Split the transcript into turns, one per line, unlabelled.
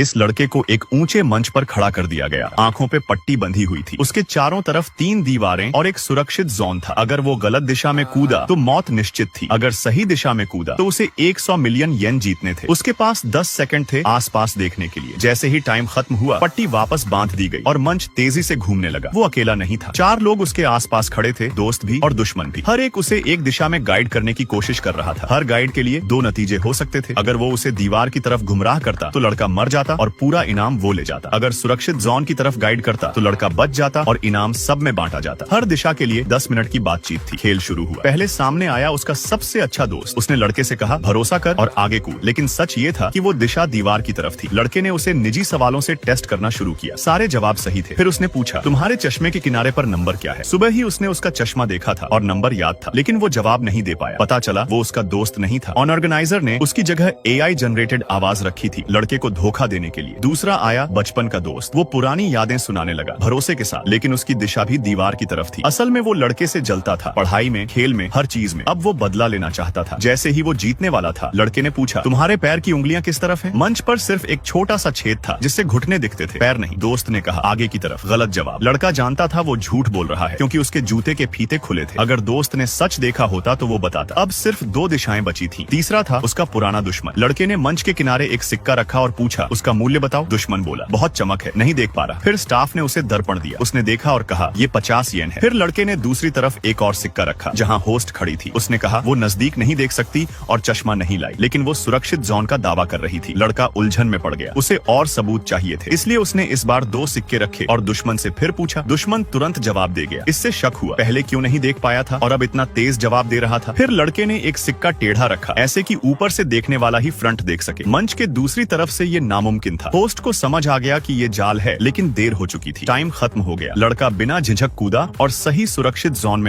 इस लड़के को एक ऊंचे मंच पर खड़ा कर दिया गया। आंखों पे पट्टी बंधी हुई थी। उसके चारों तरफ 3 दीवारें और एक सुरक्षित जोन था। अगर वो गलत दिशा में कूदा तो मौत निश्चित थी। अगर सही दिशा में कूदा तो उसे 100 मिलियन येन जीतने थे। उसके पास 10 सेकंड थे आसपास देखने के लिए। जैसे ही टाइम खत्म हुआ, पट्टी वापस बांध दी गई और मंच तेजी से घूमने लगा। वो अकेला नहीं था, 4 लोग उसके आसपास खड़े थे, दोस्त भी और दुश्मन भी। हर एक उसे एक दिशा में गाइड करने की कोशिश कर रहा था। हर गाइड के लिए 2 नतीजे हो सकते थे। अगर वो उसे दीवार की तरफ गुमराह करता तो लड़का मर जाता और पूरा इनाम वो ले जाता। अगर सुरक्षित जोन की तरफ गाइड करता तो लड़का बच जाता और इनाम सब में बांटा जाता। हर दिशा के लिए 10 मिनट की बातचीत थी। खेल शुरू हुआ। पहले सामने आया उसका सबसे अच्छा दोस्त। उसने लड़के से कहा, भरोसा कर और आगे कूद। लेकिन सच ये था कि वो दिशा दीवार की तरफ थी। लड़के ने उसे निजी सवालों से टेस्ट करना शुरू किया। सारे जवाब सही थे। फिर उसने पूछा, तुम्हारे चश्मे के किनारे पर नंबर क्या है? सुबह ही उसने उसका चश्मा देखा था और नंबर याद था, लेकिन वो जवाब नहीं दे पाया। पता चला वो उसका दोस्त नहीं था। ऑर्गेनाइजर ने उसकी जगह AI जनरेटेड आवाज रखी थी लड़के को धोखा देने के लिए। दूसरा आया बचपन का दोस्त। वो पुरानी यादें सुनाने लगा भरोसे के साथ, लेकिन उसकी दिशा भी दीवार की तरफ थी। असल में वो लड़के से जलता था, पढ़ाई में, खेल में, हर चीज में। अब वो बदला लेना चाहता था। जैसे ही वो जीतने वाला था, लड़के ने पूछा, तुम्हारे पैर की उंगलियां किस तरफ हैं? मंच पर सिर्फ एक छोटा सा छेद था जिससे घुटने दिखते थे, पैर नहीं। दोस्त ने कहा, आगे की तरफ। गलत जवाब। लड़का जानता था वो झूठ बोल रहा है क्योंकि उसके जूते के फीते खुले थे। अगर दोस्त ने सच देखा होता तो वो बताता। अब सिर्फ 2 दिशाएं बची थी। तीसरा था उसका पुराना दुश्मन। लड़के ने मंच के किनारे एक सिक्का रखा और पूछा, उसका मूल्य बताओ। दुश्मन बोला, बहुत चमक है, नहीं देख पा रहा। फिर स्टाफ ने उसे दर्पण दिया। उसने देखा और कहा, ये 50 येन है। फिर लड़के ने दूसरी तरफ एक और सिक्का रखा जहां होस्ट खड़ी थी। उसने कहा, वो नजदीक नहीं देख सकती और चश्मा नहीं लाई, लेकिन वो सुरक्षित जोन का दावा कर रही थी। लड़का उलझन में पड़ गया। उसे और सबूत चाहिए थे, इसलिए उसने इस बार 2 सिक्के रखे और दुश्मन से फिर पूछा। दुश्मन तुरंत जवाब दे गया। इससे शक हुआ, पहले क्यों नहीं देख पाया था और अब इतना तेज जवाब दे रहा था। फिर लड़के ने एक सिक्का टेढ़ा रखा, ऐसे कि ऊपर से देखने वाला ही फ्रंट देख सके। मंच के दूसरी तरफ से ये नामुमकिन था। होस्ट को समझ आ गया कि ये जाल है, लेकिन देर हो चुकी थी। टाइम खत्म हो गया। लड़का बिना झिझक कूदा और सही सुरक्षित जोन में